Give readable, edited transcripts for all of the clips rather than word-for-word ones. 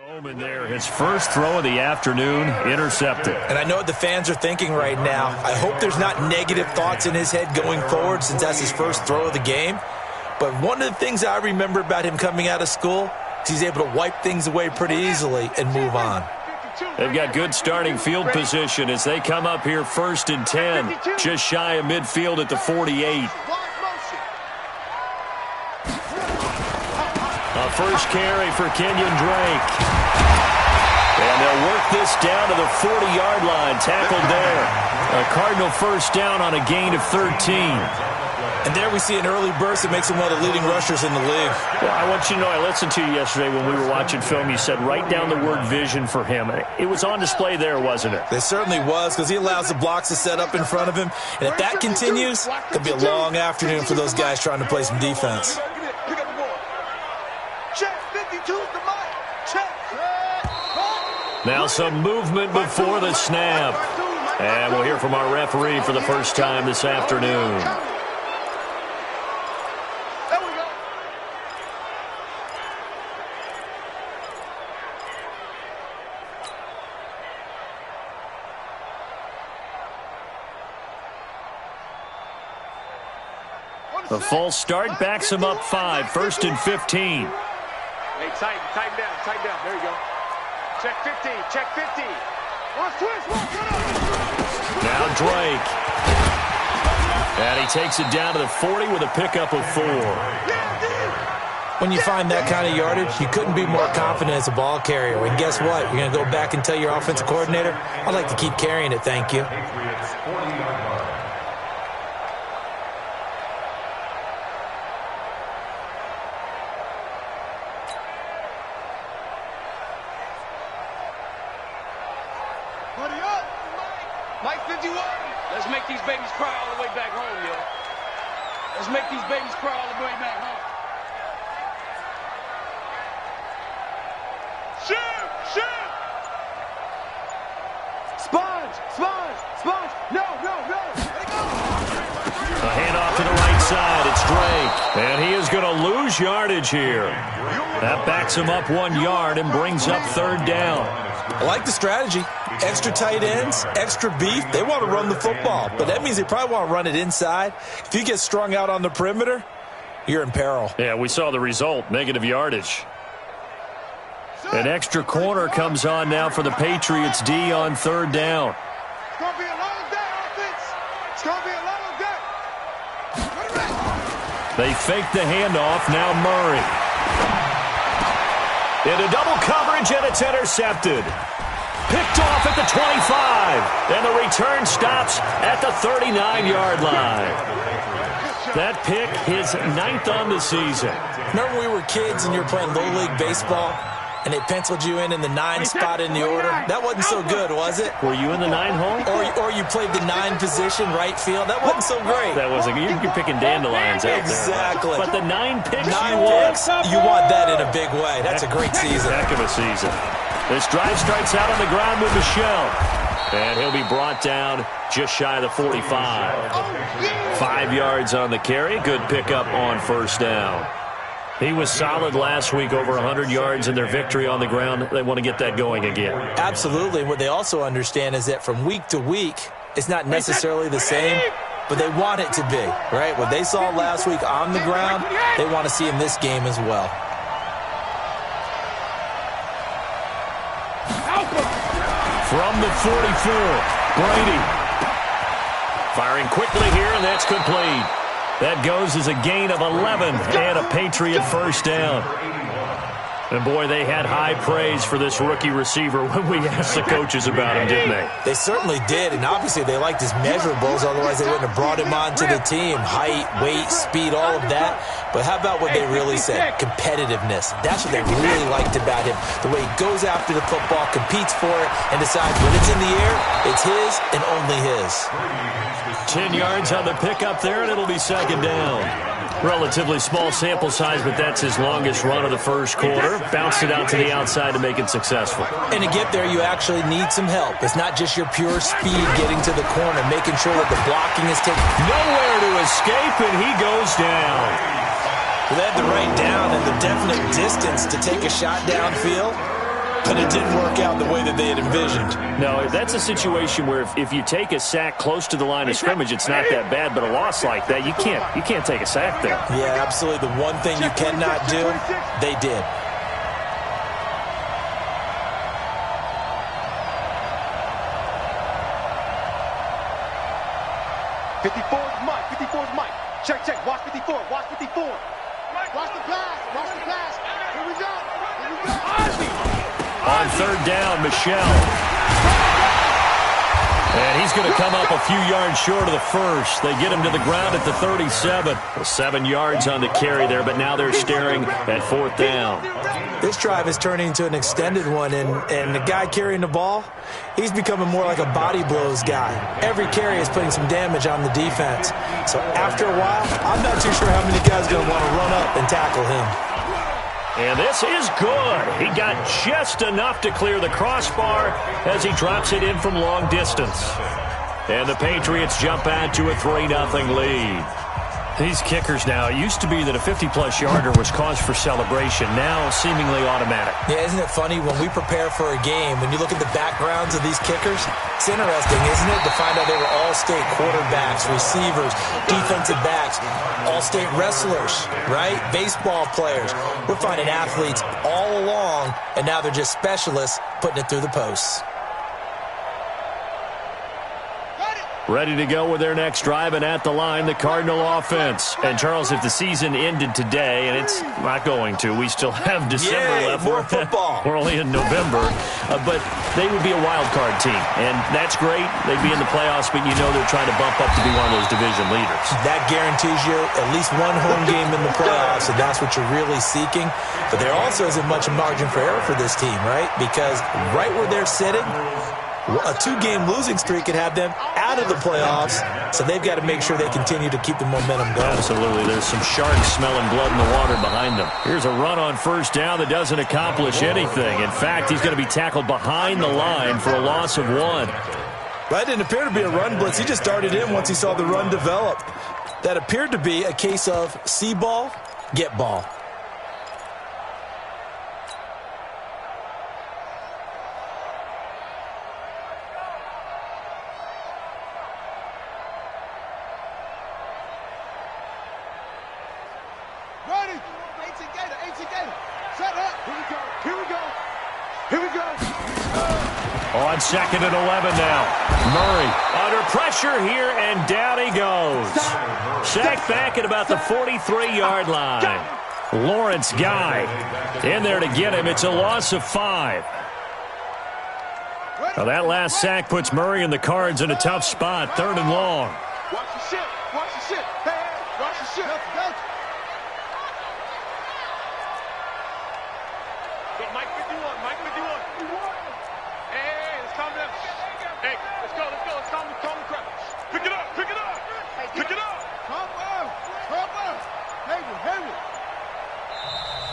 Omen there, his first throw of the afternoon, intercepted. And I know what the fans are thinking right now. I hope there's not negative thoughts in his head going forward since that's his first throw of the game. But one of the things I remember about him coming out of school is he's able to wipe things away pretty easily and move on. They've got good starting field position as they come up here 1st and 10, just shy of midfield at the 48. A first carry for Kenyon Drake. And they'll work this down to the 40-yard line, tackled there. A Cardinal first down on a gain of 13. And there we see an early burst that makes him one of the leading rushers in the league. Well, I want you to know, I listened to you yesterday when we were watching film. You said write down the word vision for him. It was on display there, wasn't it? It certainly was, because he allows the blocks to set up in front of him. And if that continues, it could be a long afternoon for those guys trying to play some defense. Now some movement before the snap. And we'll hear from our referee for the first time this afternoon. The false start backs him up 5, 1st and 15. Hey, tighten down. There you go. Check 50, check 50. Watch twist, Now Drake. And he takes it down to the 40 with a pickup of 4. When you find that kind of yardage, you couldn't be more confident as a ball carrier. And guess what? You're going to go back and tell your offensive coordinator, I'd like to keep carrying it, thank you. Let's make these babies cry all the way back home, yo. Let's make these babies cry all the way back home. Shoot! Sponge! No! A handoff to the right side. It's Drake. And he is going to lose yardage here. That backs him up 1 yard and brings up 3rd down. I like the strategy. Extra tight ends, extra beef. They want to run the football, but that means they probably want to run it inside. If you get strung out on the perimeter, you're in peril. Yeah, we saw the result, negative yardage. An extra corner comes on now for the Patriots D on 3rd down. It's going to be a long day, offense. It's going to be a long day. They fake the handoff. Now Murray. Into double coverage, and it's intercepted. Picked off at the 25, and the return stops at the 39-yard line. That pick, his 9th on the season. Remember when we were kids and you were playing Little League Baseball, and they penciled you in the 9 spot in the order? That wasn't so good, was it? Were you in the 9 hole? Or you played the 9 position, right field? That wasn't so great. That wasn't good. You're picking dandelions out there. Exactly. But the 9 picks 9 picks, you want that in a big way. That's a great season. Heck of a season. This drive starts out on the ground with Michelle. And he'll be brought down just shy of the 45. 5 yards on the carry. Good pickup on 1st down. He was solid last week, over 100 yards in their victory on the ground. They want to get that going again. Absolutely. What they also understand is that from week to week, it's not necessarily the same, but they want it to be, right? What they saw last week on the ground, they want to see in this game as well. From the 44, Brady. Firing quickly here, and that's complete. That goes as a gain of 11 and a Patriot first down. And, boy, they had high praise for this rookie receiver when we asked the coaches about him, didn't they? They certainly did, and obviously they liked his measurables. Otherwise, they wouldn't have brought him onto the team. Height, weight, speed, all of that. But how about what they really said? Competitiveness. That's what they really liked about him. The way he goes after the football, competes for it, and decides when it's in the air, it's his and only his. 10 yards on the pickup there, and it'll be 2nd down. Relatively small sample size, but that's his longest run of the first quarter. Bounced it out to the outside to make it successful. And to get there, you actually need some help. It's not just your pure speed getting to the corner, making sure that the blocking is taken. Nowhere to escape, and he goes down. Well, they had the right down and the definite distance to take a shot downfield. but it didn't work out the way that they had envisioned. No, that's a situation where if you take a sack close to the line of scrimmage, it's not that bad, but a loss like that, you can't take a sack there. Yeah, absolutely. The one thing you cannot do, they did. Check, check. Watch 54. Watch 54. Watch the pass. Watch the pass. Here we go. Here we go. On third down, Michelle. And he's going to come up a few yards short of the first. They get him to the ground at the 37. 7 yards on the carry there, but now they're staring at fourth down. This drive is turning into an extended one, and the guy carrying the ball, he's becoming more like a body blows guy. Every carry is putting some damage on the defense. So after a while, I'm not too sure how many guys are going to want to run up and tackle him. And this is good. He got just enough to clear the crossbar as he drops it in from long distance. And the Patriots jump out to a 3-0 lead. These kickers now, it used to be that a 50-plus yarder was cause for celebration, now seemingly automatic. Yeah, isn't it funny when we prepare for a game, when you look at the backgrounds of these kickers, it's interesting, isn't it, to find out they were all-state quarterbacks, receivers, defensive backs, all-state wrestlers, right? Baseball players. We're finding athletes all along, and now they're just specialists putting it through the posts. Ready to go with their next drive, and at the line, the Cardinal offense. And, Charles, if the season ended today, and it's not going to, we still have December left. More football. We're only in November. But they would be a wild card team, and that's great. They'd be in the playoffs, but you know they're trying to bump up to be one of those division leaders. That guarantees you at least one home game in the playoffs, and that's what you're really seeking. But there also isn't much margin for error for this team, right? Because right where they're sitting, a 2-game losing streak could have them out of the playoffs, so they've got to make sure they continue to keep the momentum going. Absolutely. There's some sharks smelling blood in the water behind them. Here's a run on first down that doesn't accomplish anything. In fact, he's going to be tackled behind the line for a loss of 1. That didn't appear to be a run blitz. He just started in once he saw the run develop. That appeared to be a case of see ball, get ball. On 2nd and 11 now. Murray under pressure here, and down he goes. Sacked back at about the 43-yard line. Lawrence Guy in there to get him. It's a loss of 5. Now that last sack puts Murray and the Cards in a tough spot. 3rd and long. Watch the ship. Watch the ship. Hey, watch the ship. Mike 51. Mike 51. Hey, let's calm down. Hey, let's go. Let's calm the crowd. Pick it up. Pick it up. Pick it up. Calm down. Hayward.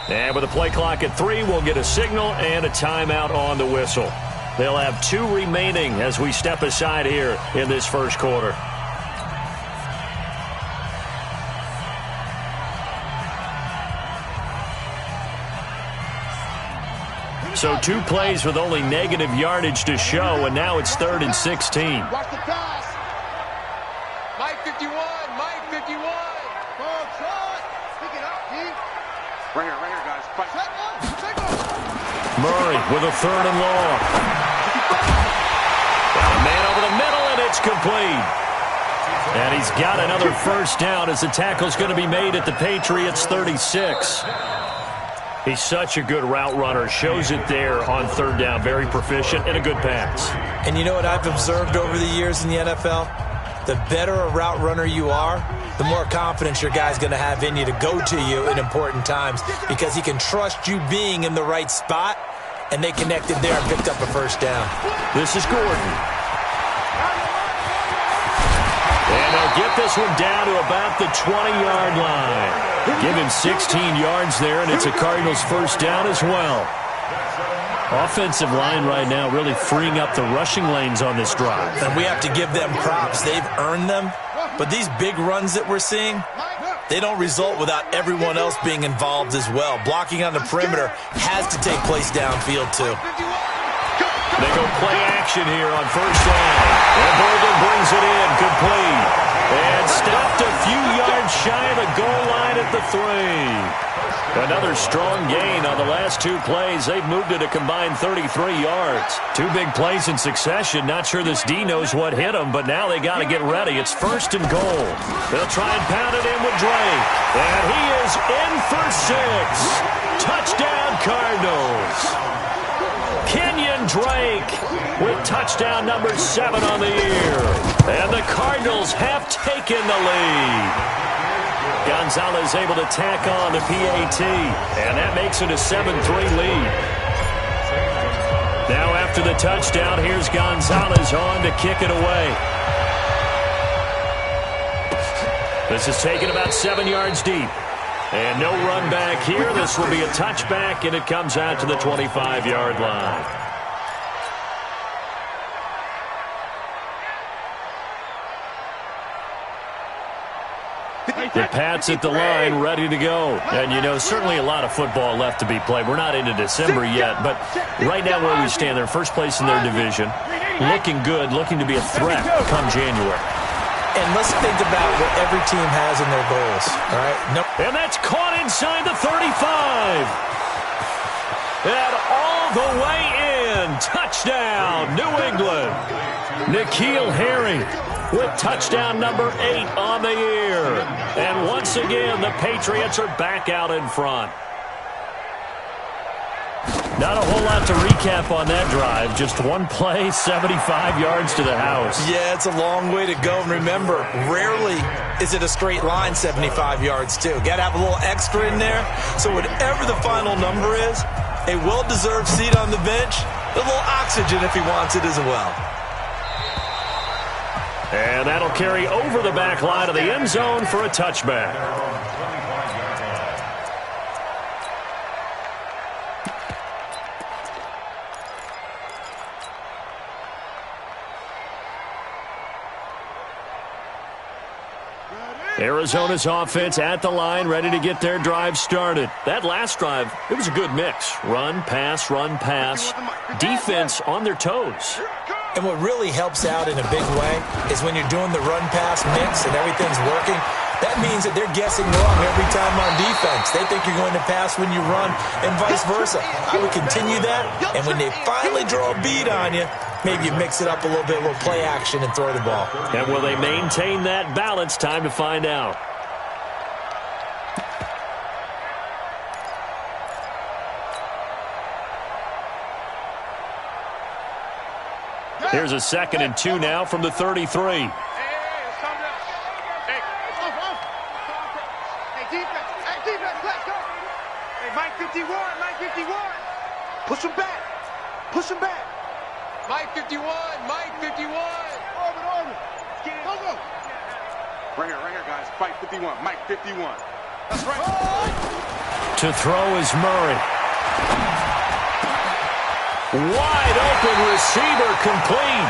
And with a play clock at 3, we'll get a signal and a timeout on the whistle. They'll have 2 remaining as we step aside here in this first quarter. So 2 plays with only negative yardage to show, and now it's 3rd and 16. Watch the pass. Mike 51. Mike 51. Ball shot. Pick it up, Pete. Right here, guys. Fight. Murray with a 3rd and long. Got a man over the middle, and it's complete. And he's got another first down as the tackle's going to be made at the Patriots' 36. He's such a good route runner. Shows it there on 3rd down. Very proficient and a good pass. And you know what I've observed over the years in the NFL? The better a route runner you are, the more confidence your guy's going to have in you to go to you in important times, because he can trust you being in the right spot, and they connected there and picked up a first down. This is Gordon. And they'll get this one down to about the 20-yard line. Give him 16 yards there, and it's a Cardinals first down as well. Offensive line right now really freeing up the rushing lanes on this drive. And we have to give them props. They've earned them. But these big runs that we're seeing, They don't result without everyone else being involved as well. Blocking on the perimeter has to take place downfield, too. They go play action here on first down. And Bolden brings it in, complete. And stopped a few yards shy of the goal line at the 3. Another strong gain on the last 2 plays. They've moved it a combined 33 yards. 2 big plays in succession. Not sure this D knows what hit them, but now they got to get ready. It's first and goal. They'll try and pound it in with Drake. And he is in for 6. Touchdown, Cardinals. Kenyon Drake with touchdown number 7 on the year. And the Cardinals have taken the lead. Gonzalez able to tack on the PAT, and that makes it a 7-3 lead. Now after the touchdown, here's Gonzalez on to kick it away. This is taken about 7 yards deep. And no run back here. This will be a touchback, and it comes out to the 25-yard line. The Pats at the line, ready to go. And, you know, certainly a lot of football left to be played. We're not into December yet, but right now where we stand, they're first place in their division. Looking good, looking to be a threat come January. And let's think about what every team has in their goals, all right? And that's caught inside the 35. And all the way in. Touchdown, New England. N'Keal Harry with touchdown number 8 on the year. And once again, the Patriots are back out in front. Not a whole lot to recap on that drive. Just one play, 75 yards to the house. Yeah, it's a long way to go. And remember, rarely is it a straight line 75 yards, too. Got to have a little extra in there. So whatever the final number is, a well-deserved seat on the bench, a little oxygen if he wants it as well. And that'll carry over the back line of the end zone for a touchback. Arizona's offense at the line, ready to get their drive started. That last drive, it was a good mix. Run, pass, defense on their toes. And what really helps out in a big way is when you're doing the run-pass mix and everything's working, that means that they're guessing wrong every time on defense. They think you're going to pass when you run and vice versa. I would continue that, and when they finally draw a bead on you, maybe you mix it up a little bit, a little play action, and throw the ball. And will they maintain that balance? Time to find out. Here's a 2nd and 2 now from the 33. Mike 51, Mike 51. Push him back. Push him back. Mike 51, Mike 51. Orbit. Go. Right here, guys. Mike 51, Mike 51. That's right. To throw is Murray. Wide open receiver, complete.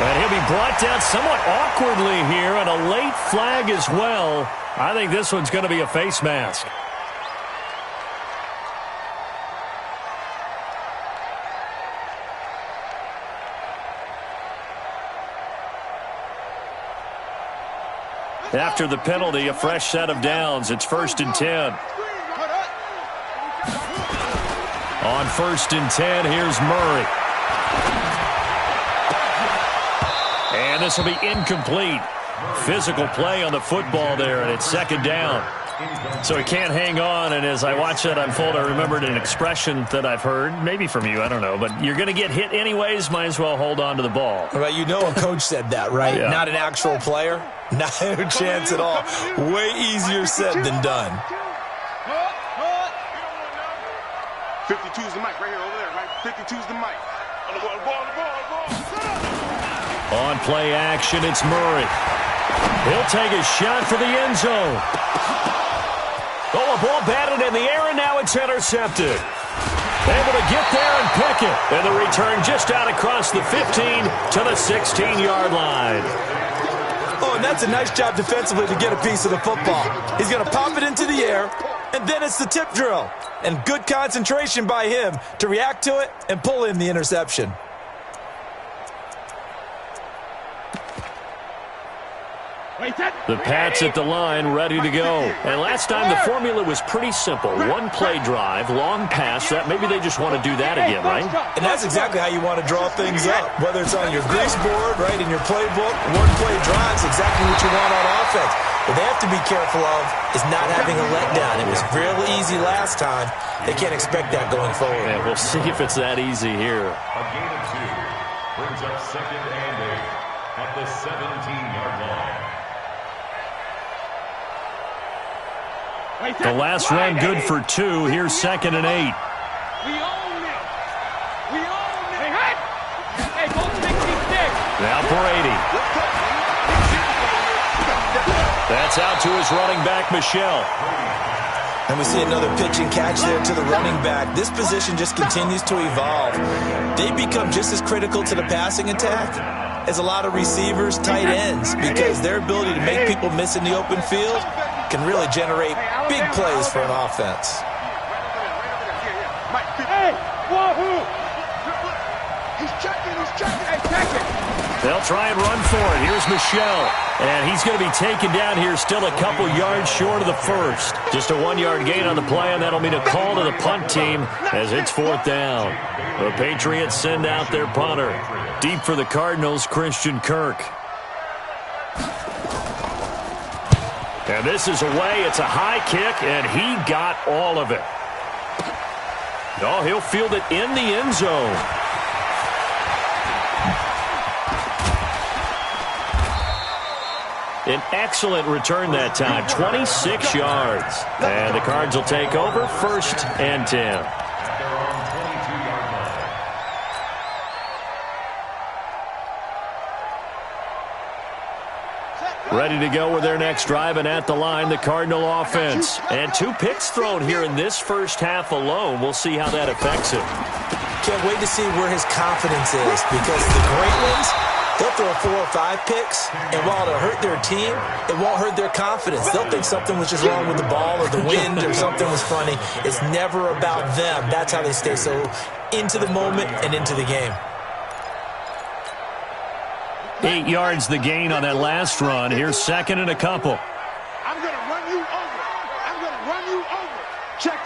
And he'll be brought down somewhat awkwardly here, and a late flag as well. I think this one's going to be a face mask. After the penalty, a fresh set of downs. It's 1st and 10. On 1st and 10, here's Murray. And this will be incomplete. Physical play on the football there, and it's 2nd down. So he can't hang on, and as I watch that unfold, I remembered an expression that I've heard, maybe from you, I don't know, but you're going to get hit anyways, might as well hold on to the ball. Right, you know a coach said that, right? Yeah. Not an actual player? Not a chance at all. Way easier said than done. 52's the mic right here, over there, right? 52's the mic. On the ball. On play action, it's Murray. He'll take a shot for the end zone. Oh, a ball batted in the air, and now it's intercepted. Able to get there and pick it. And the return just out across the 15 to the 16-yard line. Oh, and that's a nice job defensively to get a piece of the football. He's going to pop it into the air, and then it's the tip drill. And good concentration by him to react to it and pull in the interception. The Pats at the line, ready to go. And last time, the formula was pretty simple. One play drive, long pass. That maybe they just want to do that again, right? And that's exactly how you want to draw things up. Whether it's on your grease board, right, in your playbook, one play drive is exactly what you want on offense. What they have to be careful of is not having a letdown. It was real easy last time. They can't expect that going forward. Yeah, we'll see if it's that easy here. A gain of 2 brings up 2nd and 8 at the 17-yard line. The last run good for 2. Here's 2nd and 8. We own it. We own it. Hey, go 66. Now Brady. That's out to his running back, Michelle. And we see another pitch and catch there to the running back. This position just continues to evolve. They become just as critical to the passing attack as a lot of receivers, tight ends, because their ability to make people miss in the open field can really generate big plays for an offense. Hey, wahoo! He's checking. Hey, check it. They'll try and run for it. Here's Michelle. And he's going to be taken down here, still a couple yards short of the first. Just a 1-yard gain on the play, and that'll mean a call to the punt team as it's 4th down. The Patriots send out their punter. Deep for the Cardinals, Christian Kirk. And this is away. It's a high kick, and he got all of it. Oh, he'll field it in the end zone. An excellent return that time, 26 yards. And the Cards will take over, 1st and 10. Ready to go with their next drive, and at the line, the Cardinal offense. And 2 picks thrown here in this first half alone. We'll see how that affects him. Can't wait to see where his confidence is, because the great ones, they'll throw 4 or 5 picks, and while it'll hurt their team, it won't hurt their confidence. They'll think something was just wrong with the ball or the wind or something was funny. It's never about them. That's how they stay so into the moment and into the game. 8 yards the gain on that last run. Here's 2nd and a couple. I'm going to run you over. Check.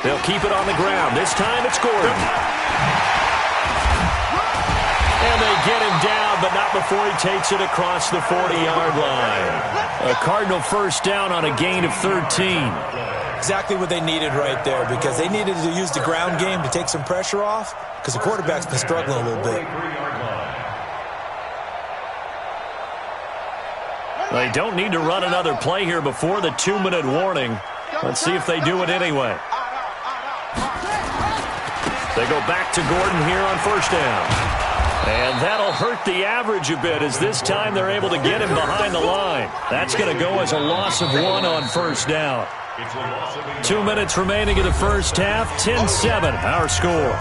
They'll keep it on the ground. This time it's Gordon. And they get him down, but not before he takes it across the 40-yard line. A Cardinal first down on a gain of 13. Exactly what they needed right there, because they needed to use the ground game to take some pressure off, because the quarterback's been struggling a little bit. They don't need to run another play here before the 2-minute warning. Let's see if they do it anyway. They go back to Gordon here on first down. And that'll hurt the average a bit, as this time they're able to get him behind the line. That's going to go as a loss of 1 on first down. 2 minutes remaining in the first half. 10-7, our score.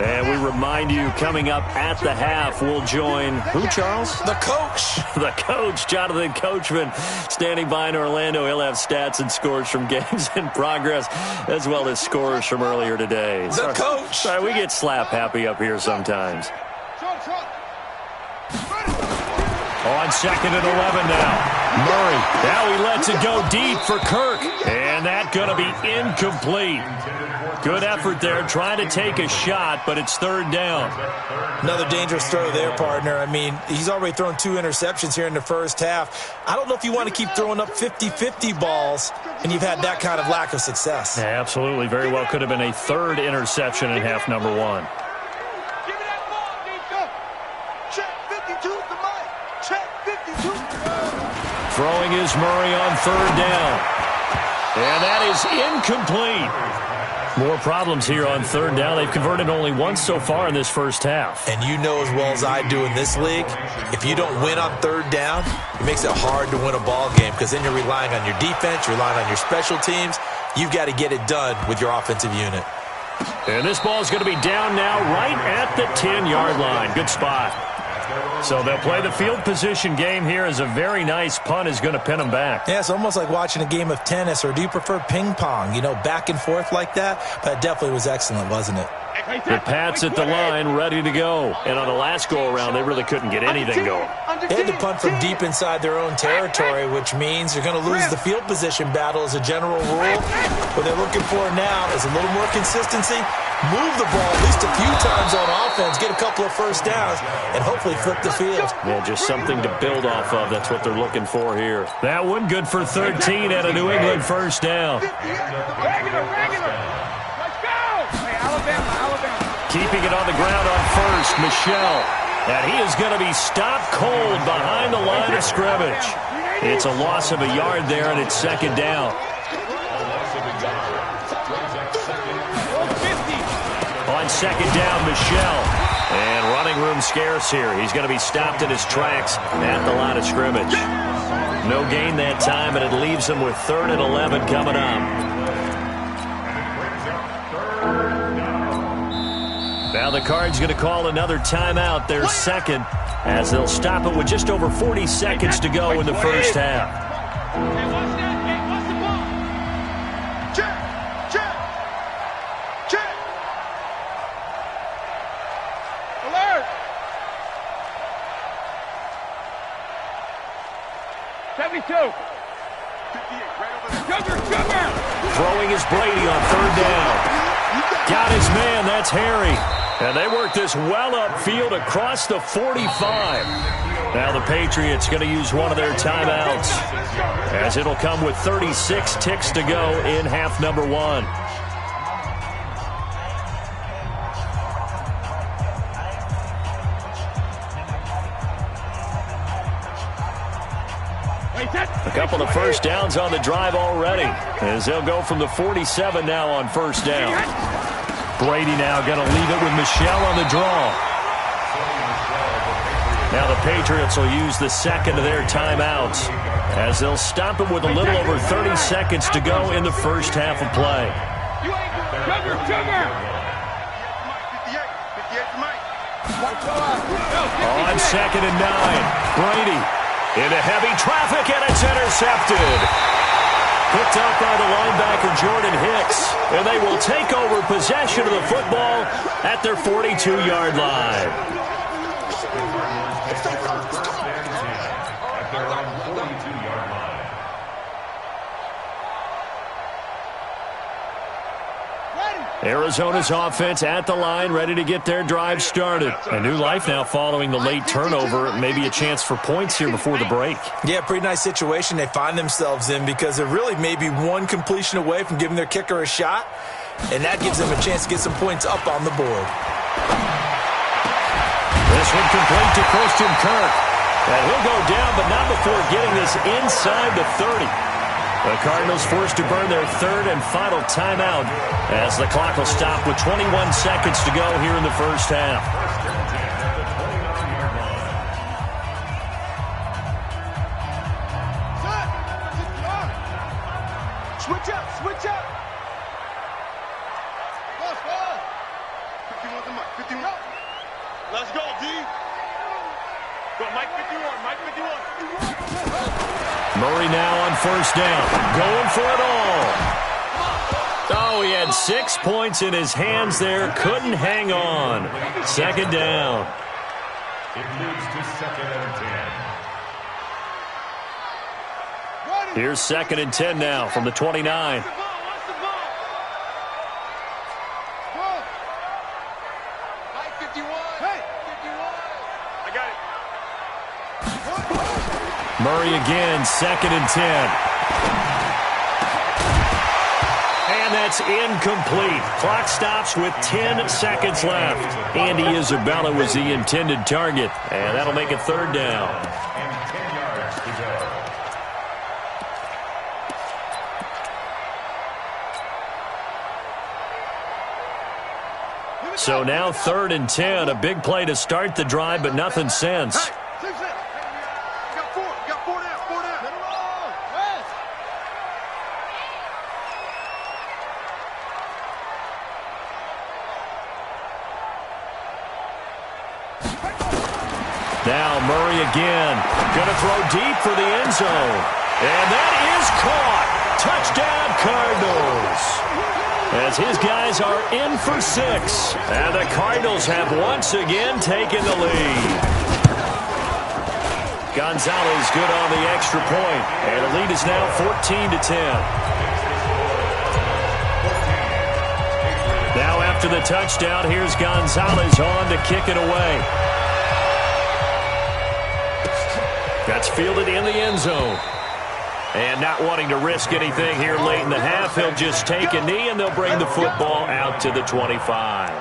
And we remind you, coming up at the half, we'll join who, Charles? The coach. The coach, Jonathan Coachman, standing by in Orlando. He'll have stats and scores from games in progress, as well as scores from earlier today. The coach. Sorry, we get slap happy up here sometimes. On 2nd and 11 now. Murray. Now he lets it go deep for Kirk. And that's going to be incomplete. Good effort there, trying to take a shot, but it's 3rd down. Another dangerous throw there, partner. I mean, he's already thrown 2 interceptions here in the first half. I don't know if you want to keep throwing up 50-50 balls, and you've had that kind of lack of success. Yeah, absolutely. Very well could have been a 3rd interception in half number 1. Give me that ball, Nico. Check 52 to Mike. Check 52. Throwing is Murray on 3rd down. And that is incomplete. More problems here on third down. They've converted only once so far in this first half. And you know as well as I do in this league, if you don't win on third down, it makes it hard to win a ball game because then you're relying on your defense, you're relying on your special teams. You've got to get it done with your offensive unit. And this ball is going to be down now right at the 10-yard line. Good spot. So they'll play the field position game here as a very nice punt is going to pin them back. Yeah, it's almost like watching a game of tennis, or do you prefer ping pong? You know, back and forth like that? That definitely was excellent, wasn't it? The Pats at the line, ready to go. And on the last go-around, they really couldn't get anything going. They had to punt from deep inside their own territory, which means you're going to lose the field position battle as a general rule. What they're looking for now is a little more consistency, move the ball at least a few times on offense, get a couple of first downs, and hopefully flip the field. Yeah, just something to build off of. That's what they're looking for here. That one good for 13 at a New England first down. Keeping it on the ground on first, Michel. And he is going to be stopped cold behind the line of scrimmage. It's a loss of a yard there, and it's second down. On second down, Michel. And running room scarce here. He's going to be stopped in his tracks at the line of scrimmage. No gain that time, and it leaves him with 3rd and 11 coming up. Now the Cards going to call another timeout, their second, as they'll stop it with just over 40 seconds to go in the first half. Check. 72. 58, right over there. Throwing is Brady on third down. Got his man, that's Harry. And they work this well upfield across the 45. Now the Patriots going to use one of their timeouts, as it'll come with 36 ticks to go in half number one. A couple of first downs on the drive already, as they'll go from the 47 now on first down. Brady now going to leave it with Michel on the draw. Now the Patriots will use the second of their timeouts, as they'll stop it with a little over 30 seconds to go in the first half of play. On second and 9, Brady into heavy traffic, and it's intercepted. Picked up by the linebacker, Jordan Hicks, and they will take over possession of the football at their 42-yard line. At their own 42-yard line. Arizona's offense at the line, ready to get their drive started. A new life now following the late turnover. Maybe a chance for points here before the break. Yeah, pretty nice situation they find themselves in, because they're really maybe one completion away from giving their kicker a shot, and that gives them a chance to get some points up on the board. This one complete to Christian Kirk. And he'll go down, but not before getting this inside the 30. The Cardinals forced to burn their third and final timeout, as the clock will stop with 21 seconds to go here in the first half. Switch up. 51. Let's go, D. Go, Mike 51. Murray now on first down, going for it all. Oh, he had 6 points in his hands there, couldn't hang on. Second down. It moves to 2nd and 10. Here's 2nd and 10 now from the 29. Murray again, 2nd and 10. And that's incomplete. Clock stops with 10 seconds left. Andy Isabella was the intended target, and that'll make it third down. And 10 yards to go. So now 3rd and 10. A big play to start the drive, but nothing since. Hey, you got 4. You got 4 down. 4 down. Now Murray again. Going to throw deep for the end zone. And that is caught. Touchdown Cardinals. As his guys are in for 6. And the Cardinals have once again taken the lead. Gonzalez good on the extra point. And the lead is now 14-10. Now after the touchdown, here's Gonzalez on to kick it away. That's fielded in the end zone. And not wanting to risk anything here late in the half, he'll just take a knee and they'll bring the football out to the 25.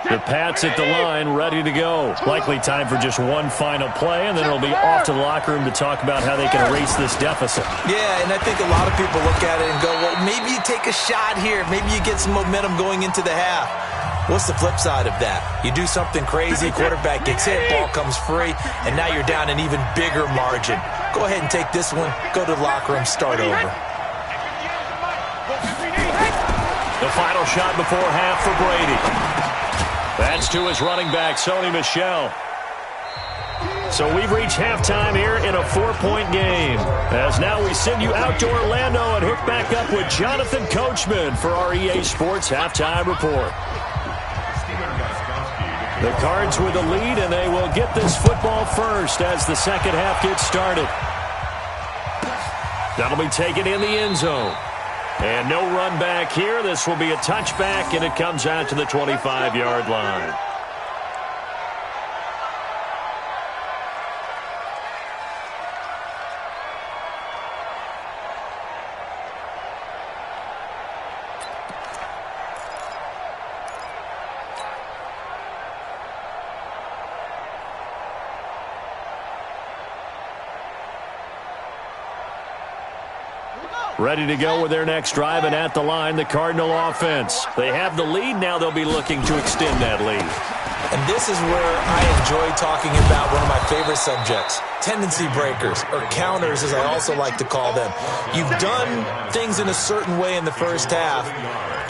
The Pats at the line, ready to go. Likely time for just one final play, and then it'll be off to the locker room to talk about how they can erase this deficit. Yeah, and I think a lot of people look at it and go, well, maybe you take a shot here. Maybe you get some momentum going into the half. What's the flip side of that? You do something crazy, quarterback gets hit, ball comes free, and now you're down an even bigger margin. Go ahead and take this one, go to the locker room, start over. The final shot before half for Brady. That's to his running back, Sony Michel. So we've reached halftime here in a 4-point game. As now we send you out to Orlando and hook back up with Jonathan Coachman for our EA Sports Halftime Report. The Cards with the lead, and they will get this football first as the second half gets started. That'll be taken in the end zone. And no run back here. This will be a touchback, and it comes out to the 25-yard line. Ready to go with their next drive, and at the line, the Cardinal offense. They have the lead. Now they'll be looking to extend that lead. And this is where I enjoy talking about one of my favorite subjects, tendency breakers, or counters, as I also like to call them. You've done things in a certain way in the first half,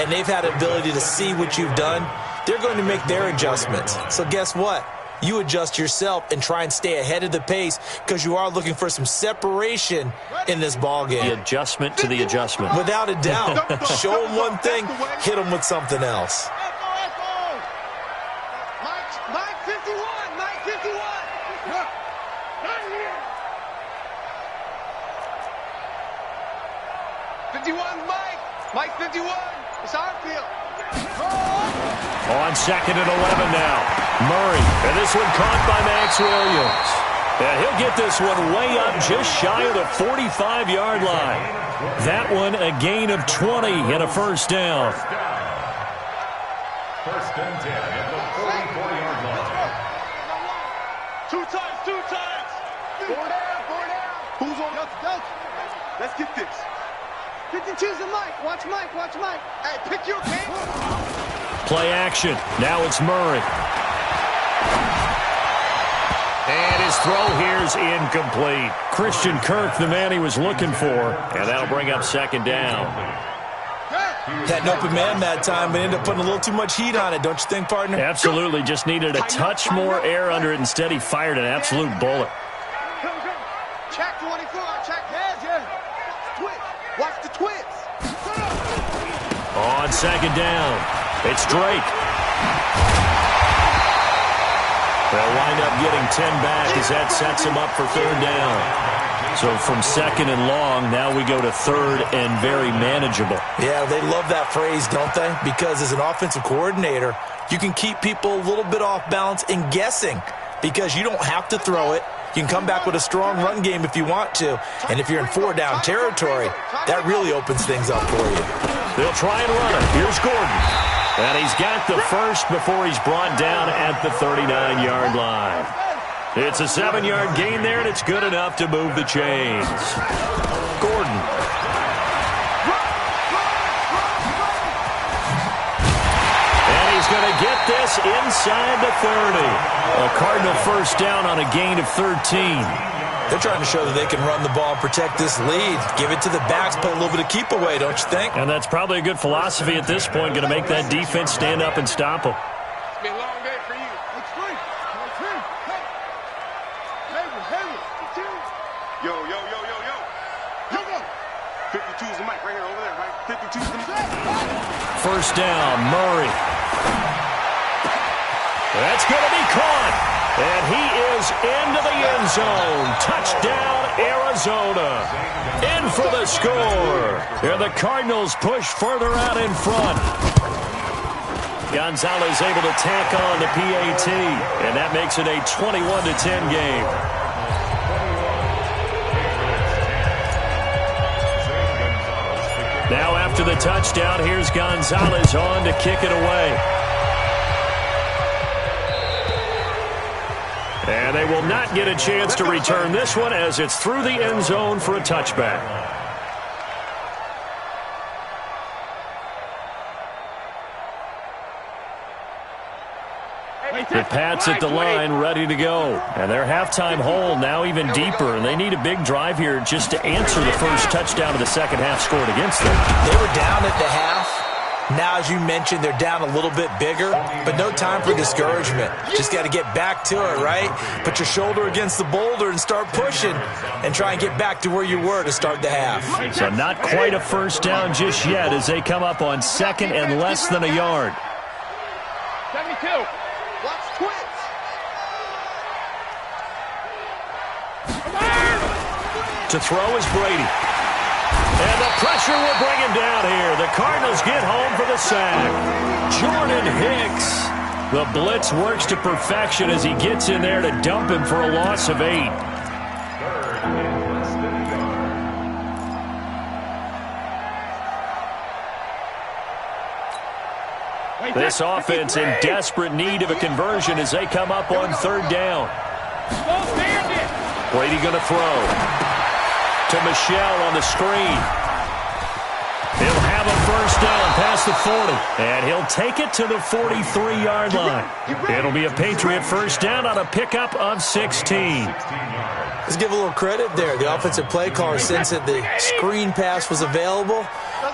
and they've had the ability to see what you've done. They're going to make their adjustments. So guess what? You adjust yourself and try and stay ahead of the pace because you are looking for some separation in this ball game. The adjustment to the adjustment. Without a doubt. Show them one thing, hit them with something else. Mike 51. Mike 51. Not here. 51, Mike. Mike 51. It's our field. On 2nd and 11 now. Murray. And this one caught by Max Williams. And he'll get this one way up just shy of the 45-yard line. That one a gain of 20 and a first down. First and 10 at the 44-yard line. Two times. 4 down. Who's on? Let's get this. 52's a Mike. Watch Mike. Hey, pick your game. Play action. Now it's Murray. And his throw here is incomplete. Christian Kirk, the man he was looking for. And that'll bring up second down. Had an open man that time, but ended up putting a little too much heat on it, don't you think, partner? Absolutely. Just needed a touch more air under it. Instead, he fired an absolute bullet. Check 24. Check heads, yeah. Twitch. Watch the twitch. On second down, it's Drake. They'll wind up getting 10 back as that sets him up for third down. So from second and long, now we go to third and very manageable. Yeah, they love that phrase, don't they? Because as an offensive coordinator, you can keep people a little bit off balance and guessing because you don't have to throw it. You can come back with a strong run game if you want to. And if you're in 4-down territory, that really opens things up for you. They'll try and run it. Here's Gordon. And he's got the first before he's brought down at the 39-yard line. It's a 7-yard gain there, and it's good enough to move the chains. Gordon. And he's going to get this inside the 30. A Cardinal first down on a gain of 13. They're trying to show that they can run the ball and protect this lead. Give it to the backs, put a little bit of keep away, don't you think? And that's probably a good philosophy at this point, going to make that defense stand up and stop them. It's been a long day for you. Yo, yo, yo, yo, yo. Yo, yo. 52 is the mic right here, over there, right? 52 is the mic. First down, Murray. That's going to be caught. And he is into the end zone. Touchdown, Arizona. In for the score. And the Cardinals push further out in front. Gonzalez able to tack on the PAT. And that makes it a 21-10 game. Now after the touchdown, here's Gonzalez on to kick it away. And they will not get a chance to return this one as it's through the end zone for a touchback. The Pats at the line ready to go. And their halftime hole now even deeper. And they need a big drive here just to answer the first touchdown of the second half scored against them. They were down at the half. Now, as you mentioned, they're down a little bit bigger, but no time for discouragement. Just got to get back to it, right? Put your shoulder against the boulder and start pushing and try and get back to where you were to start the half. So not quite a first down just yet as they come up on second and less than a yard. 72. Watch twins. To throw is Brady. And the pressure will bring him down here. The Cardinals get home for the sack. Jordan Hicks. The blitz works to perfection as he gets in there to dump him for a loss of 8. This offense in desperate need of a conversion as they come up on third down. Brady going to throw. To Michelle on the screen. He'll have a first down past the 40. And he'll take it to the 43-yard line. It'll be a Patriot first down on a pickup of 16. Let's give a little credit there. The offensive play caller, since that the screen pass was available,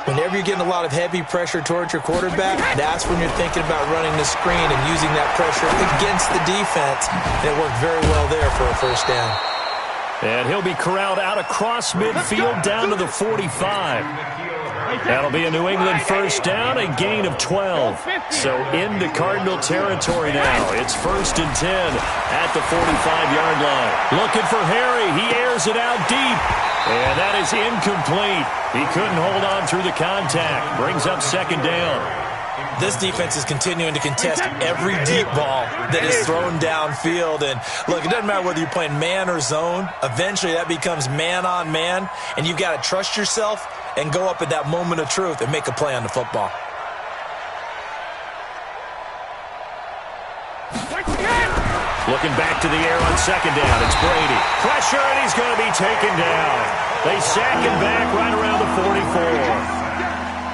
whenever you're getting a lot of heavy pressure towards your quarterback, that's when you're thinking about running the screen and using that pressure against the defense. And it worked very well there for a first down. And he'll be corralled out across midfield down to the 45. That'll be a New England first down, a gain of 12. So into Cardinal territory now. It's first and 10 at the 45-yard line. Looking for Harry. He airs it out deep. And that is incomplete. He couldn't hold on through the contact. Brings up second down. This defense is continuing to contest every deep ball that is thrown downfield. And, look, it doesn't matter whether you're playing man or zone. Eventually, that becomes man-on-man, and you've got to trust yourself and go up at that moment of truth and make a play on the football. Looking back to the air on second down. It's Brady. Pressure, and he's going to be taken down. They sack him back right around the 44.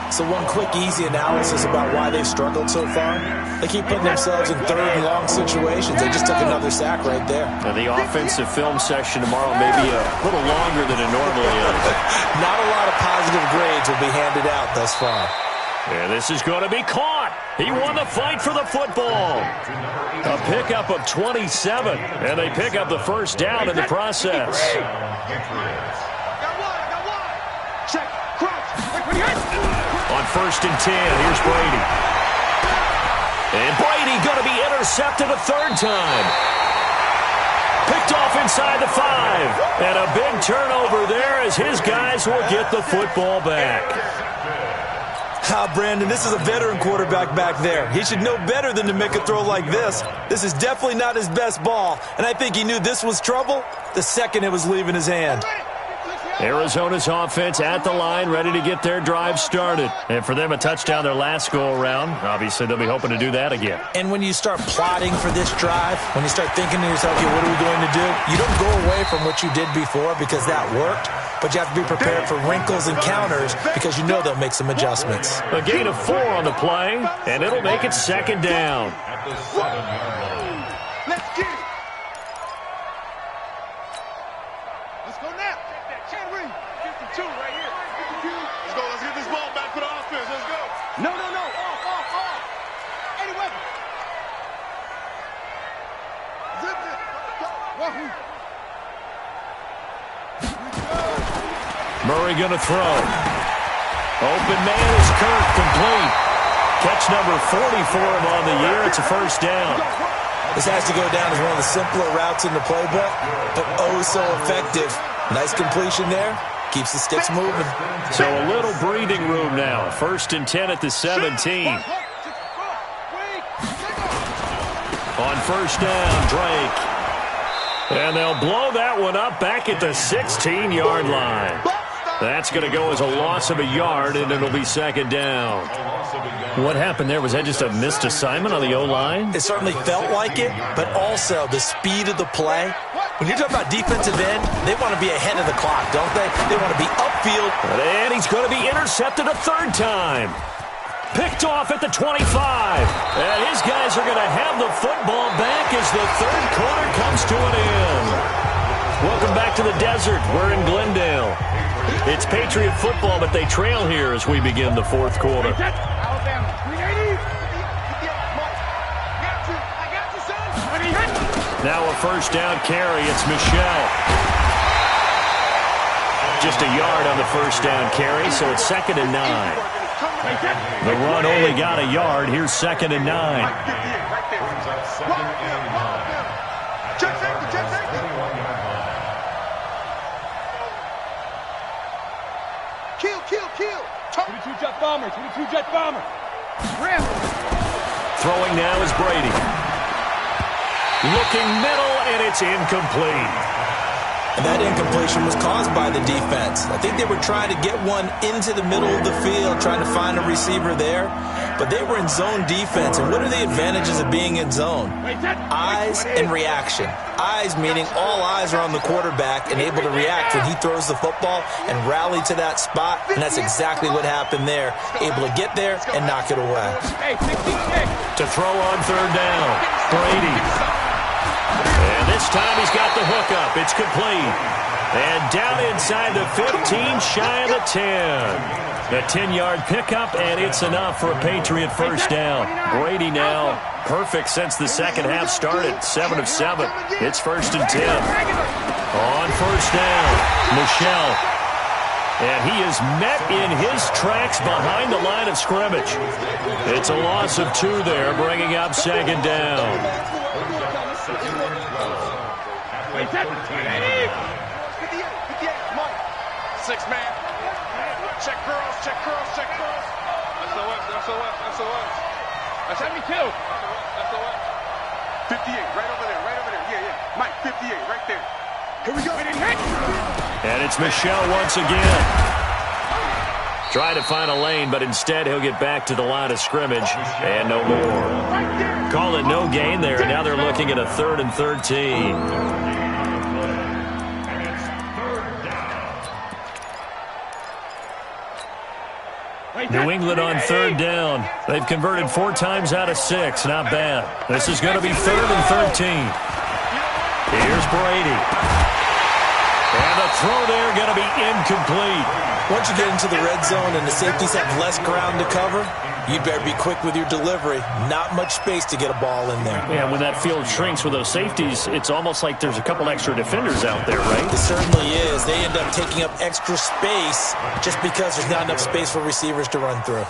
So one quick, easy analysis about why they've struggled so far. They keep putting themselves in third and long situations. They just took another sack right there. Now the offensive film session tomorrow may be a little longer than it normally is. Not a lot of positive grades will be handed out thus far. And this is going to be caught. He won the fight for the football. A pickup of 27, and they pick up the first down in the process. Check. Crouch. On first and 10, here's Brady. And Brady going to be intercepted a third time. Picked off inside the 5. And a big turnover there as his guys will get the football back. Brandon, this is a veteran quarterback back there. He should know better than to make a throw like this. This is definitely not his best ball. And I think he knew this was trouble the second it was leaving his hand. Arizona's offense at the line, ready to get their drive started. And for them, a touchdown their last go-around. Obviously, they'll be hoping to do that again. And when you start plotting for this drive, when you start thinking to yourself, okay, what are we going to do? You don't go away from what you did before because that worked, but you have to be prepared for wrinkles and counters because you know they'll make some adjustments. A gain of 4 on the play, and it'll make it second down. At the 7-yard line. Let's get it. Let's go now. Can we? 52 right here. 52. Let's go. Let's get this ball back for the offense. Let's go. No. Off. Any weapon. Zip it. Wahoo. Murray going to throw. Open man is Kirk, complete. Catch number 40 for him on the year. It's a first down. This has to go down as one of the simpler routes in the playbook, but oh so effective. Nice completion there. Keeps the sticks moving. So a little breathing room now. 1st and 10 at the 17. On first down, Drake. And they'll blow that one up back at the 16-yard line. That's going to go as a loss of a yard, and it'll be second down. What happened there? Was that just a missed assignment on the O-line? It certainly felt like it, but also the speed of the play. When you're talking about defensive end, they want to be ahead of the clock, don't they? They want to be upfield. And he's going to be intercepted a 3rd time. Picked off at the 25. And his guys are going to have the football back as the 3rd quarter comes to an end. Welcome back to the desert. We're in Glendale. It's Patriot football, but they trail here as we begin the 4th quarter. Alabama, 380. Now a first down carry. It's Michelle. Just a yard on the first down carry, so it's 2nd and 9. The run only got a yard. Here's 2nd and 9. Brings up 2nd and 9. Check safety. 22 jet bomber. Throwing now is Brady. Looking middle, and it's incomplete. And that incompletion was caused by the defense. I think they were trying to get one into the middle of the field, trying to find a receiver there. But they were in zone defense. And what are the advantages of being in zone? Eyes and reaction. Eyes meaning all eyes are on the quarterback and able to react when he throws the football and rally to that spot. And that's exactly what happened there. Able to get there and knock it away. To throw on 3rd down, Brady. And this time he's got the hookup. It's complete. And down inside the 15, shy of the 10. A 10-yard pickup, and it's enough for a Patriot first down. Brady now perfect since the second half started. 7 of 7. It's 1st and 10. On first down, Michelle. And he is met in his tracks behind the line of scrimmage. It's a loss of 2 there, bringing up 2nd down. 6-man. Check girls. SOS. That's 72. SOS. 58, right over there. Yeah. Mike, 58, right there. Here we go. And it's Michelle once again. Trying to find a lane, but instead he'll get back to the line of scrimmage and no more. Call it no gain there. Now they're looking at a 3rd and 13. New England on 3rd down. They've converted 4 times out of 6. Not bad. This is going to be 3rd and 13. Here's Brady. And the throw there going to be incomplete. Once you get into the red zone and the safeties have less ground to cover, you better be quick with your delivery. Not much space to get a ball in there. Yeah, when that field shrinks with those safeties, it's almost like there's a couple extra defenders out there, right? It certainly is. They end up taking up extra space just because there's not enough space for receivers to run through.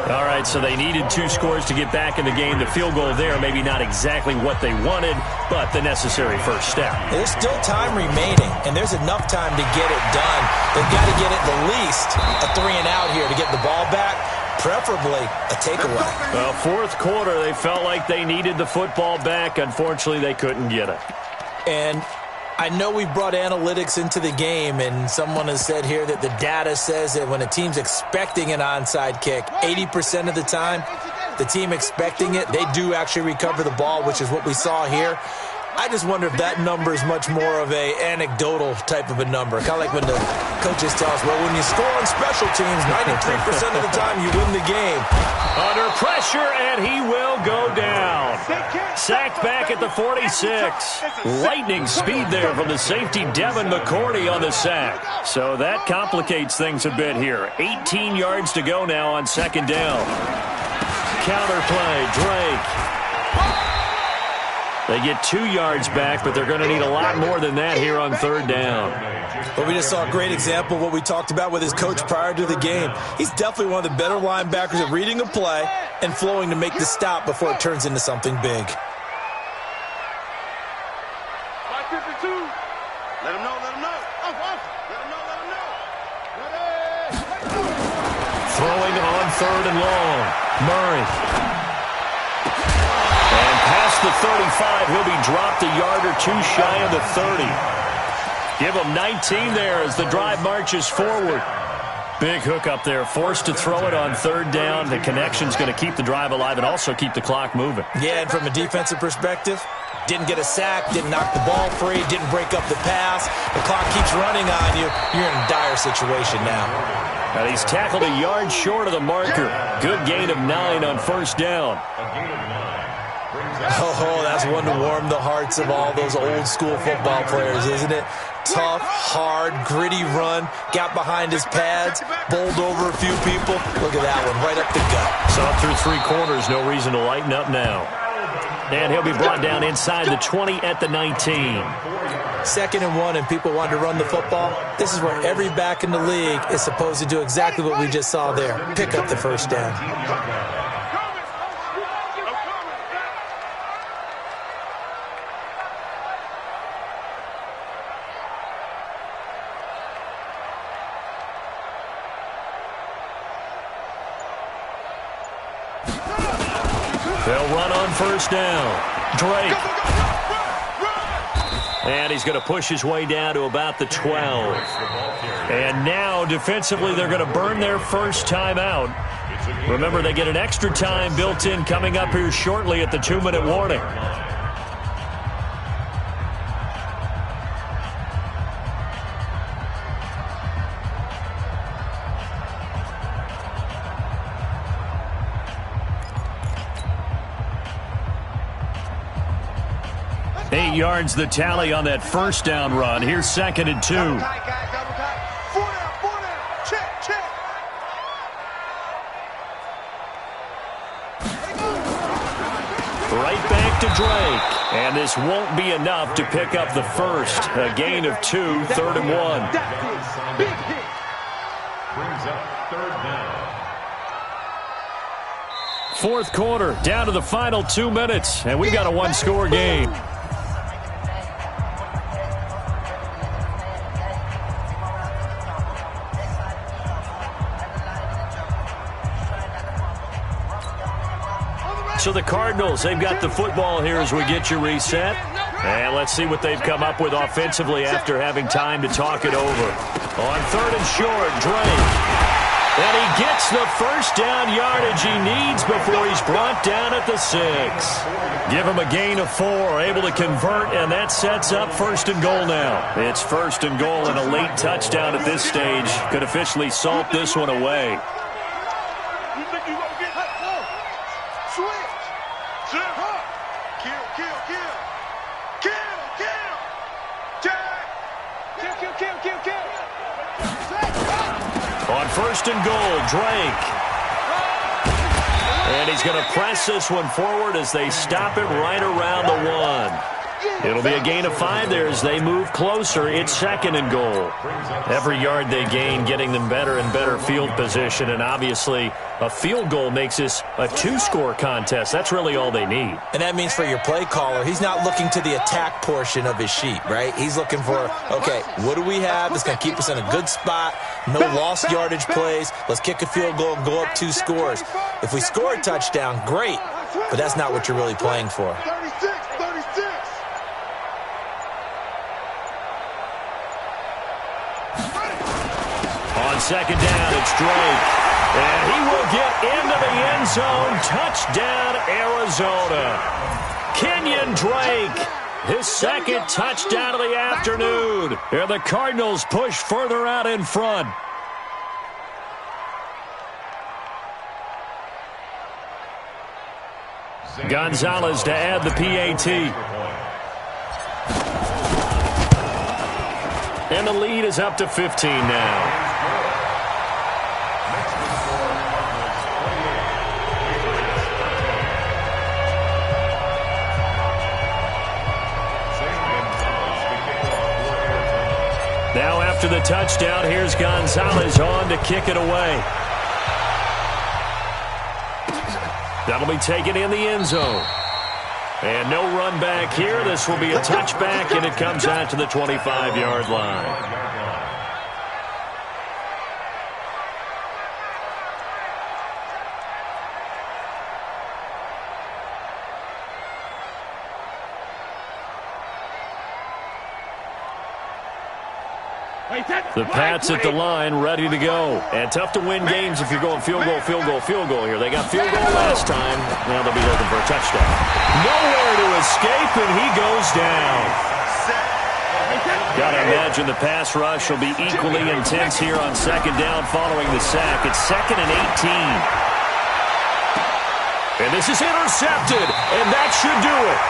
All right, so they needed 2 scores to get back in the game. The field goal there, maybe not exactly what they wanted, but the necessary first step. There's still time remaining, and there's enough time to get it done. They've got to get at the least a 3-and-out here to get the ball back. Preferably a takeaway. Well, 4th quarter, they felt like they needed the football back. Unfortunately, they couldn't get it. And I know we've brought analytics into the game, and someone has said here that the data says that when a team's expecting an onside kick, 80% of the time, the team expecting it, they do actually recover the ball, which is what we saw here. I just wonder if that number is much more of a anecdotal type of a number. Kind of like when the coaches tell us, well, when you score on special teams, 93% of the time you win the game. Under pressure, and he will go down. Sacked back at the 46. Lightning speed there from the safety, Devin McCourty, on the sack. So that complicates things a bit here. 18 yards to go now on second down. Counterplay, Drake. They get 2 yards back, but they're going to need a lot more than that here on third down. Well, we just saw a great example of what we talked about with his coach prior to the game. He's definitely one of the better linebackers at reading a play and flowing to make the stop before it turns into something big. 552. Let him know, let him know. Let him know, let him know. Throwing on third and long. Murray. And past the 35, he'll be dropped a yard or two shy of the 30. Give him 19 there as the drive marches forward. Big hook up there, forced to throw it on third down. The connection's going to keep the drive alive and also keep the clock moving. Yeah, and from a defensive perspective, didn't get a sack, didn't knock the ball free, didn't break up the pass. The clock keeps running on you. You're in a dire situation now. And he's tackled a yard short of the marker. Good gain of 9 on first down. Oh, that's one to warm the hearts of all those old school football players, isn't it? Tough, hard, gritty run, got behind his pads, bowled over a few people. Look at that one, right up the gut. Saw through 3 quarters, no reason to lighten up now. And he'll be brought down inside the 20 at the 19. 2nd and 1, and people want to run the football. This is where every back in the league is supposed to do exactly what we just saw there. Pick up the first down. They'll run on first down. Drake. And he's going to push his way down to about the 12. And now, defensively, they're going to burn their first timeout. Remember, they get an extra time built in coming up here shortly at the 2-minute warning. Eight yards the tally on that first down run. Here's 2nd and 2. Four down. Check. Right back to Drake. And this won't be enough to pick up the first. A gain of 2, 3rd and 1. Big hit. Brings up third down. Fourth quarter, down to the final 2 minutes. And we've got a one-score game. So the Cardinals, they've got the football here as we get you reset. And let's see what they've come up with offensively after having time to talk it over. On 3rd and short, Drake. And he gets the first down yardage he needs before he's brought down at the 6. Give him a gain of 4, able to convert, and that sets up 1st and goal now. It's 1st and goal and a late touchdown at this stage. Could officially salt this one away. You think you gonna get switch. Kill. On 1st and goal, Drake. And he's going to press this one forward as they stop it right around the 1. It'll be a gain of 5 there as they move closer. It's 2nd and goal. Every yard they gain getting them better and better field position, and obviously a field goal makes this a 2-score contest. That's really all they need. And that means for your play caller, he's not looking to the attack portion of his sheet, right? He's looking for, okay, what do we have that's going to keep us in a good spot? No lost yardage plays. Let's kick a field goal and go up 2 scores. If we score a touchdown, great, but that's not what you're really playing for. 36. second down. It's Drake. And he will get into the end zone. Touchdown, Arizona. Kenyon Drake, his second touchdown of the afternoon. And the Cardinals push further out in front. Gonzalez to add the PAT. And the lead is up to 15 now. Now after the touchdown, here's Gonzalez on to kick it away. That'll be taken in the end zone. And no run back here. This will be a touchback, and it comes out to the 25-yard line. The Pats at the line, ready to go. And tough to win games if you're going field goal, field goal, field goal here. They got field goal last time. Now they'll be looking for a touchdown. Nowhere to escape, and he goes down. Got to imagine the pass rush will be equally intense here on second down following the sack. It's 2nd and 18. And this is intercepted, and that should do it.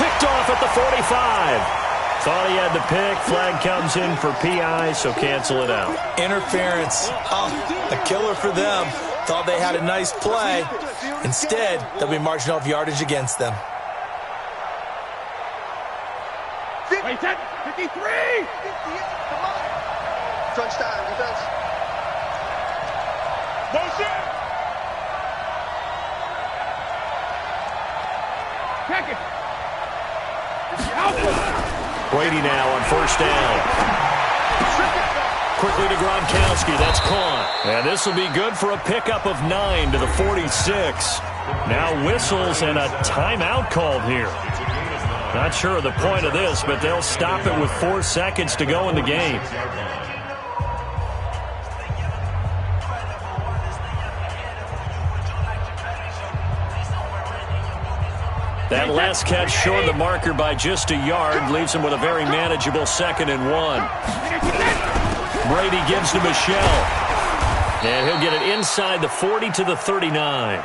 Picked off at the 45. Thought he had the pick. Flag comes in for PI, so cancel it out. Interference. Oh, a killer for them. Thought they had a nice play. Instead, they'll be marching off yardage against them. 53! Touchdown, defense. Motion! Check it. Brady now on first down. Quickly to Gronkowski. That's caught. And this will be good for a pickup of 9 to the 46. Now whistles and a timeout called here. Not sure of the point of this, but they'll stop it with 4 seconds to go in the game. That last catch short of the marker by just a yard leaves him with a very manageable 2nd and 1. Brady gives to Michelle. And he'll get it inside the 40 to the 39.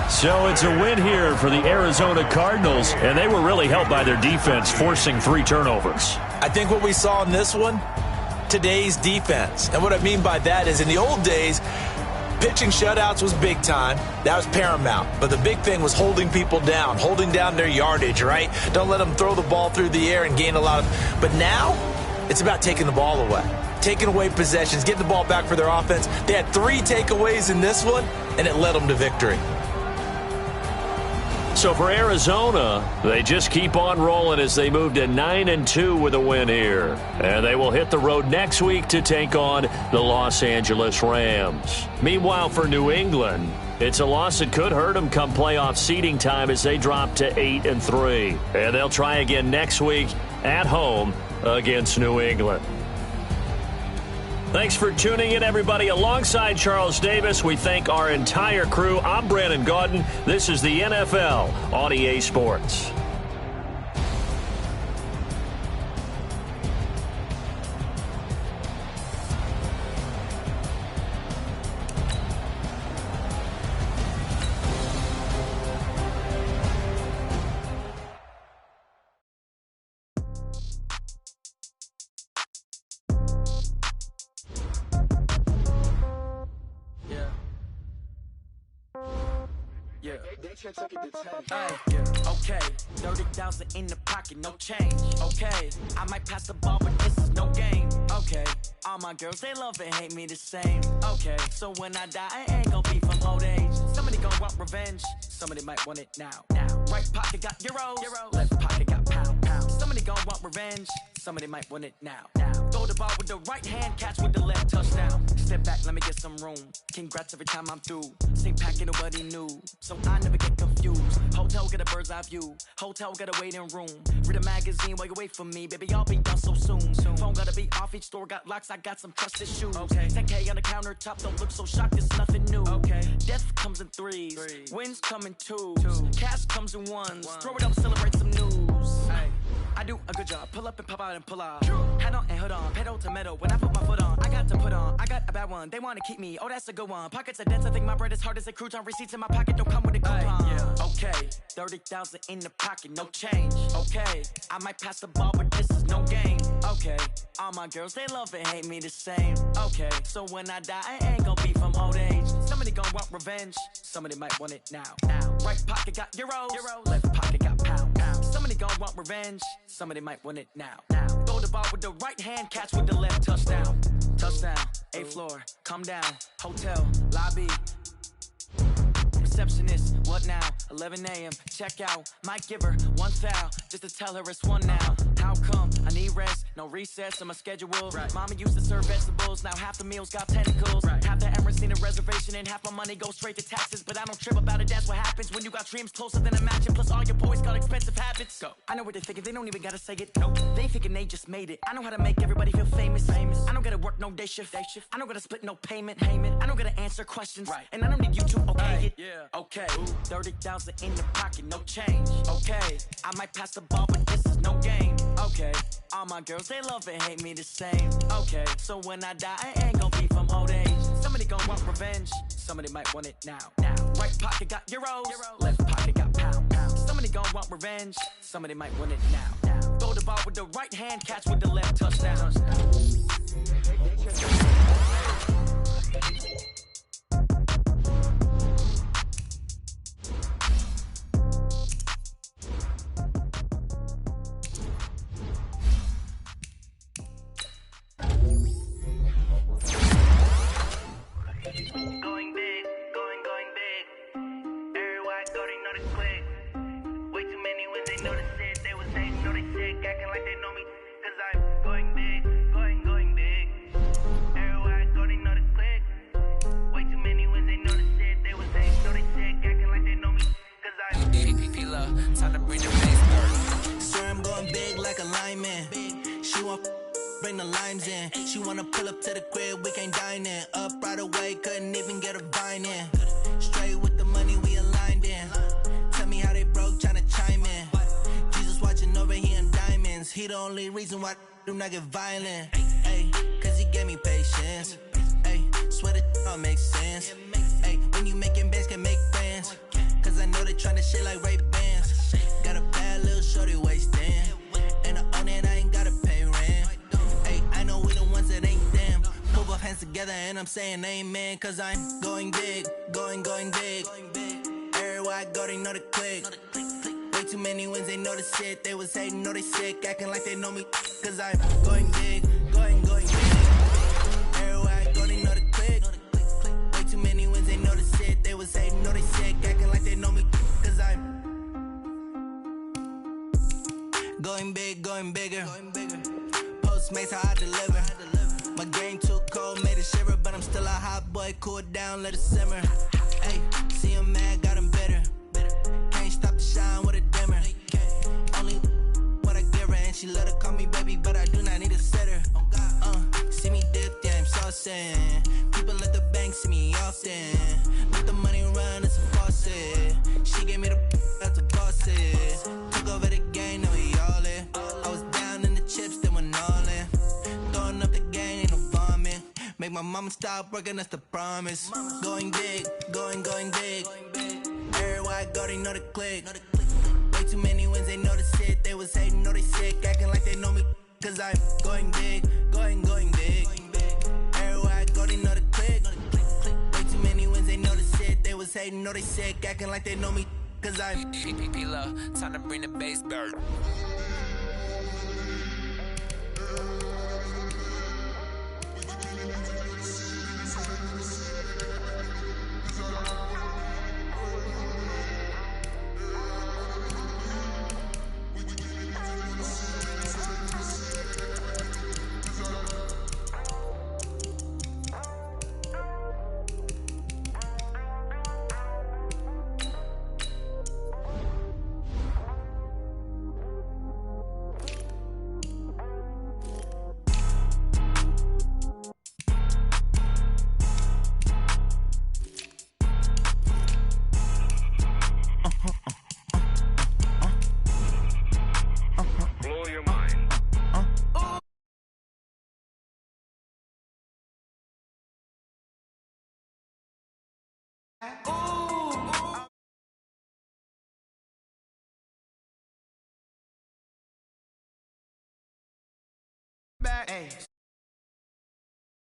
So it's a win here for the Arizona Cardinals, and they were really helped by their defense, forcing 3 turnovers. I think what we saw in this one, today's defense. And what I mean by that is in the old days, pitching shutouts was big time. That was paramount. But the big thing was holding people down, holding down their yardage, right? Don't let them throw the ball through the air and gain a lot of... But now, it's about taking the ball away. Taking away possessions, getting the ball back for their offense. They had 3 takeaways in this one, and it led them to victory. So for Arizona, they just keep on rolling as they move to 9-2 with a win here. And they will hit the road next week to take on the Los Angeles Rams. Meanwhile, for New England, it's a loss that could hurt them come playoff seeding time as they drop to 8-3. And they'll try again next week at home against New England. Thanks for tuning in, everybody. Alongside Charles Davis, we thank our entire crew. I'm Brandon Gaudin. This is the NFL on EA Sports. Okay, 30,000 in the pocket, no change. Okay, I might pass the ball, but this is no game. Okay, all my girls, they love and hate me the same. Okay, so when I die, I ain't gonna be from old age. Somebody gonna want revenge, somebody might want it now. Right pocket got euros, left pocket got pound. Somebody gonna want revenge, somebody might want it now. Throw the ball with the right hand, catch with the left, touchdown. Step back, let me get some room. Congrats every time I'm through. Same pack, nobody knew, so I never get confused. Hotel, get a bird's eye view. Hotel, got a waiting room. Read a magazine while you wait for me, baby, I'll be done so soon. Phone gotta be off, each store got locks, I got some trusted shoes. 10K on the countertop, don't look so shocked, it's nothing new. Death comes in threes, wins come in twos, cash comes in ones. Throw it up, celebrate some news. I do a good job, pull up and pop out and pull out. Head on and hood on, pedal to metal. When I put my foot on, I got to put on. I got a bad one, they wanna keep me, oh that's a good one. Pockets are dense, I think my bread is hard as a crouton. Receipts in my pocket don't come with a coupon. Okay, 30,000 in the pocket, no change. Okay, I might pass the ball, but this is no game. Okay, all my girls, they love and hate me the same. Okay, so when I die, I ain't gonna be from old age. Somebody gon' want revenge, somebody might want it now. Right pocket got euros, left pocket got pound. Somebody gon' want revenge, somebody might want it now. Throw the ball with the right hand, catch with the left, touchdown. Touchdown, 8th floor, come down, hotel, lobby. Receptionist, what now? 11 a.m. Check out. Might give her one foul just to tell her it's one now. How come? I need rest, no recess in my schedule. Mama used to serve vegetables, now half the meals got tentacles. Half the Emirates need a reservation and half my money goes straight to taxes. But I don't trip about it, that's what happens when you got dreams closer than a mansion. Plus all your boys got expensive habits. Go. I know what they're thinking, they don't even gotta say it. Nope. They thinking they just made it. I know how to make everybody feel famous. I don't gotta work no day shift. I don't gotta split no payment. I don't gotta answer questions. And I don't need you to okay it. Okay, 30,000 in the pocket, no change. Okay, I might pass the ball, but this is no game. Okay, all my girls, they love and hate me the same. Okay, so when I die, I ain't gon' be from old age. Somebody gon' want revenge, somebody might want it now. Right pocket got euros, left pocket got pound. Somebody gon' want revenge, somebody might want it now. Throw the ball with the right hand, catch with the left, touchdown. Going big, going big. Everywhere I go, they know the quick. Way too many when they know the shit. They was hating, know they sick, acting like they know me. Cause I'm going big, going big. Everywhere I go, they know the quick. Way too many when they know the shit. They was hating, know they sick, acting like they know me. Cause I'm PPP love, time to bring the bass bird. Swear I'm going big like a lineman. She want bring the limes in. She wanna pull up to the crib, we can't dine in. Up right away, couldn't even get a vine in. Straight with the money we aligned in. Tell me how they broke, tryna chime in. Jesus watching over here in diamonds. He the only reason why do not get violent. Ay, cause he gave me patience. Ay, swear that all makes sense. Ay, when you making bands, can make friends. Cause I know they tryna shit like Ray Bans. Got a bad little shorty wasting. And I own it, I ain't gotta pay rent. I know we the ones that ain't them. Put both hands together and I'm saying amen. Cause I'm going big, going big. Everywhere I go, they know the click. Way too many wins, they know the shit. They was hating, know they sick, acting like they know me. Cause I'm going big, going big. Everywhere I go, they know the click. Way too many wins, they know the shit. They was hating, know they sick, acting like they know me. Cause I'm going big, going bigger. Postmates how I deliver. My game too cold, made it shiver, but I'm still a hot boy. Cool it down, let it simmer. Hey, see him mad, got him bitter. Can't stop the shine with a dimmer. Only what I give her, and she let her call me baby, but I do not need a sitter. See me dip, yeah, I'm saucing. People at the bank see me often. Let the money run, it's a faucet. She gave me the that's a boss it. Took over the game, now we all in. I was down in the chips, then went all in. Throwing up the game, ain't no vomit. Make my mama stop working, that's the promise. Going big, going big. Everywhere I go, they know the click. Way too many wins, they know the shit. They was hating, know they sick, acting like they know me. Cause I'm going big, going big. Everywhere I go, they know the click. Way too many wins, they know the shit. They was hating, know they sick, acting like they know me. Cause I'm PPP love, time to bring the bass bird. Back. Hey,